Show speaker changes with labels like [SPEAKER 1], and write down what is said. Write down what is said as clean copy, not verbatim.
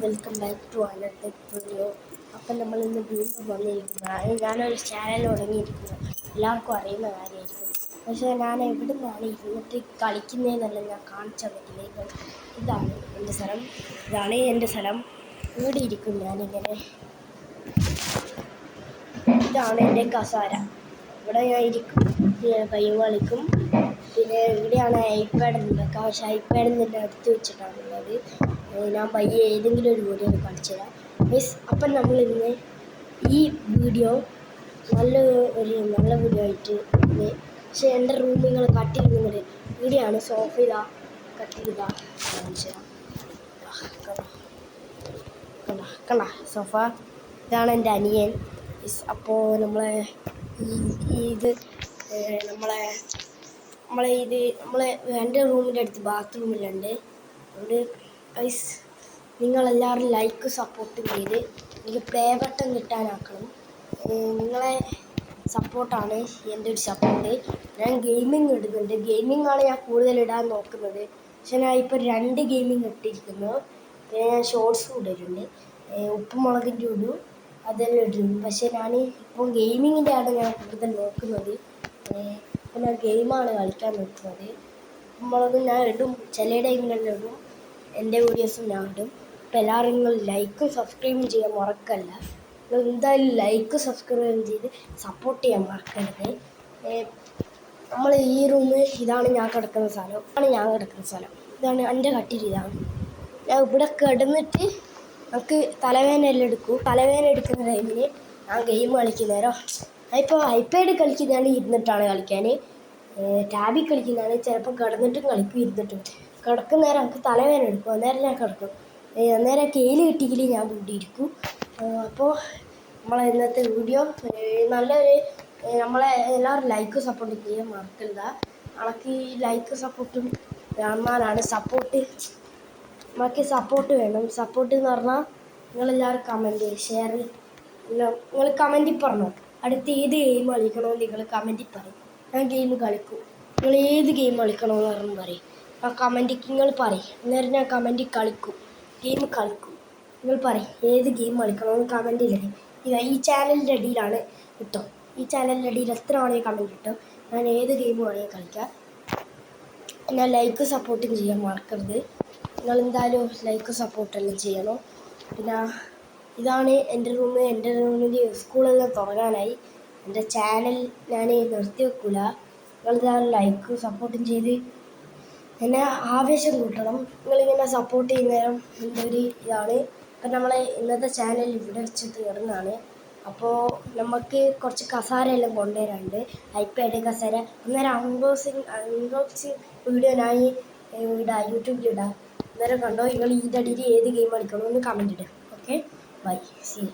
[SPEAKER 1] Welcome back to another video. അപ്പം നമ്മൾ ഇന്ന് വീണ്ടും വന്നിരിക്കുന്നതാണ്. ഞാനൊരു ചാനൽ തുടങ്ങിയിരിക്കുന്നു, എല്ലാവർക്കും അറിയുന്ന കാര്യമായിരിക്കും. പക്ഷേ ഞാൻ എവിടെ നിന്നാണ് ഇരുന്നിട്ട് കളിക്കുന്നതെന്നല്ല ഞാൻ കാണിച്ചു തന്നിട്ടില്ല. ഇതാണ് എൻ്റെ സ്ഥലം. ഇവിടെ ഇരിക്കും ഞാനിങ്ങനെ. ഇതാണ് എൻ്റെ കസാര. ഇവിടെ ഞാൻ ഇരിക്കും, കയ്യും കളിക്കും. പിന്നെ ഇവിടെയാണ് ഐപാഡ് ഉണ്ടാക്കുക. പക്ഷേ ഐപാഡിൽ നിന്ന് എടുത്ത് വെച്ചിട്ടാണുള്ളത്. ഞാൻ പയ്യെ ഏതെങ്കിലും ഒരു വീഡിയോ കാണിച്ചു തരാം മീൻസ്. അപ്പം നമ്മൾ ഇന്ന് ഈ വീഡിയോ നല്ല വീഡിയോ ആയിട്ട് പക്ഷേ എൻ്റെ റൂം നിങ്ങൾ കട്ടിൽ നിങ്ങൾ ഇവിടെയാണ് സോഫ ഇതാ, കട്ടിൽ ഇതാ കാണിച്ചു തരാം. കണ്ട സോഫ. ഇതാണ് എൻ്റെ അനിയൻ. അപ്പോൾ എൻ്റെ റൂമിൻ്റെ അടുത്ത് ബാത്റൂമിലുണ്ട്. അതുകൊണ്ട് നിങ്ങളെല്ലാവരും ലൈക്ക് സപ്പോർട്ടും ചെയ്ത് എനിക്ക് പ്ലേ ബട്ടൺ കിട്ടാനാക്കണം. നിങ്ങളെ സപ്പോർട്ടാണ് എൻ്റെ ഒരു സപ്പോർട്ട്. ഞാൻ ഗെയിമിങ് ഇടുന്നുണ്ട്. ഗെയിമിംഗ് ആണ് ഞാൻ കൂടുതൽ ഇടാൻ നോക്കുന്നത്. പക്ഷെ ഞാൻ ഇപ്പോൾ 2 ഗെയിമിങ് ഇട്ടിരിക്കുന്നു. പിന്നെ ഞാൻ ഷോർട്സും ഇടുന്നുണ്ട്. ഉപ്പും മുളകിൻ്റെ ഇടും, അതെല്ലാം ഇടുന്നു. പക്ഷേ ഞാൻ ഇപ്പോൾ ഗെയിമിങ്ങിൻ്റെ ആണ് ഞാൻ കൂടുതൽ നോക്കുന്നത്. ഇപ്പോൾ ഞാൻ ഗെയിമാണ് കളിക്കാൻ നോക്കുന്നത്. ഉപ്പും മുളകും ഞാൻ ഇടും, ചില ടൈമിലെല്ലാം ഇടും. എൻ്റെ വീഡിയോസും ഞാൻ ഇടും. അപ്പോൾ എല്ലാവരും നിങ്ങൾ ലൈക്കും സബ്സ്ക്രൈബും ചെയ്യാൻ മറക്കല്ല. നിങ്ങൾ എന്തായാലും ലൈക്ക് സബ്സ്ക്രൈബും ചെയ്ത് സപ്പോർട്ട് ചെയ്യാൻ മറക്കരുത്. നമ്മൾ ഈ റൂമ് ഇതാണ് ഞാൻ കിടക്കുന്ന സ്ഥലം. ഇതാണ് എൻ്റെ കട്ടിൽ. ഇതാണ് ഞാൻ ഇവിടെ കിടന്നിട്ട് നമുക്ക് തലവേദന എടുക്കും. തലവേദന എടുക്കുന്ന ടൈമിൽ ഞാൻ ഗെയിം കളിക്കുന്നേരം ഇപ്പോൾ ഐപാഡ് കളിക്കുന്നതാണ് ഇരുന്നിട്ടാണ് കളിക്കാൻ. ടാബിൽ കളിക്കുന്നതാണ് ചിലപ്പോൾ കിടന്നിട്ടും കളിക്കും, ഇരുന്നിട്ടും. കിടക്കുന്ന നേരം നമുക്ക് തലവേദന എടുക്കും. അന്നേരം ഞാൻ കിടക്കും. അന്നേരം കയ്യിൽ കിട്ടിയെങ്കിൽ ഞാൻ കൂട്ടിയിരിക്കും. അപ്പോൾ നമ്മളെ ഇന്നത്തെ വീഡിയോ നല്ലൊരു നമ്മളെ എല്ലാവരും ലൈക്ക് സപ്പോർട്ട് ചെയ്യാൻ മറക്കരുത്. നമുക്ക് ഈ ലൈക്ക് സപ്പോർട്ടും എന്നാലാണ് നമുക്ക് സപ്പോർട്ട് വേണം. സപ്പോർട്ട് എന്ന് പറഞ്ഞാൽ നിങ്ങളെല്ലാവരും കമൻറ്റ് ഷെയർ എല്ലാം നിങ്ങൾ കമൻറ്റിൽ പറഞ്ഞോ. അടുത്ത് ഏത് ഗെയിം കളിക്കണമെന്ന് നിങ്ങൾ കമൻറ്റിൽ പറയും. ഞാൻ ഗെയിം കളിക്കും. നിങ്ങൾ ഏത് ഗെയിം കളിക്കണമെന്ന് പറഞ്ഞ് പറയും. ആ കമൻറ്റിൽ നിങ്ങൾ പറയും. അന്നേരം ഞാൻ കമൻറ്റിൽ ഗെയിം കളിക്കും. നിങ്ങൾ പറയും ഏത് ഗെയിം കളിക്കണമെന്ന് കമൻറ്റിലിടും. ഈ ചാനലിൻ്റെ അടിയിലാണ് കിട്ടോ. ഈ ചാനലിൻ്റെ അടിയിൽ എത്ര വേണമെങ്കിൽ കമൻറ്റ് കിട്ടും. ഞാൻ ഏത് ഗെയിം വേണമെങ്കിൽ കളിക്കാം. ഞാൻ ലൈക്ക് സപ്പോർട്ടും ചെയ്യാൻ മറക്കരുത്. നിങ്ങളെന്തായാലും ലൈക്ക് സപ്പോർട്ടെല്ലാം ചെയ്യണം. പിന്നെ ഇതാണ് എൻ്റെ റൂം. എൻ്റെ റൂമിൽ സ്കൂളെല്ലാം തുടങ്ങാനായി. എൻ്റെ ചാനൽ ഞാൻ നിർത്തി വെക്കില്ല. നിങ്ങളെന്തായാലും ലൈക്ക് സപ്പോർട്ടും ചെയ്ത് എന്നെ ആവേശം കൂട്ടണം. നിങ്ങളിങ്ങനെ സപ്പോർട്ട് ചെയ്യുന്നേരം എൻ്റെ ഒരു ഇതാണ്. അപ്പം നമ്മളെ ഇന്നത്തെ ചാനൽ ഇവിടെ വെച്ച് തീർന്നാണ്. അപ്പോൾ നമുക്ക് കുറച്ച് കസാരയെല്ലാം കൊണ്ടുവരാനുണ്ട്, ഐപാഡ് കസാര. അന്നേരം അൺബോക്സിങ് വീഡിയോ ഞാൻ യൂട്യൂബിലിടാം. അന്നേരം കണ്ടോ. നിങ്ങൾ ഇതിൻ്റെ അടിയിൽ ഏത് ഗെയിം കളിക്കണമെന്ന് കമൻറ്റ് ഇടും. Okay, bye, see U.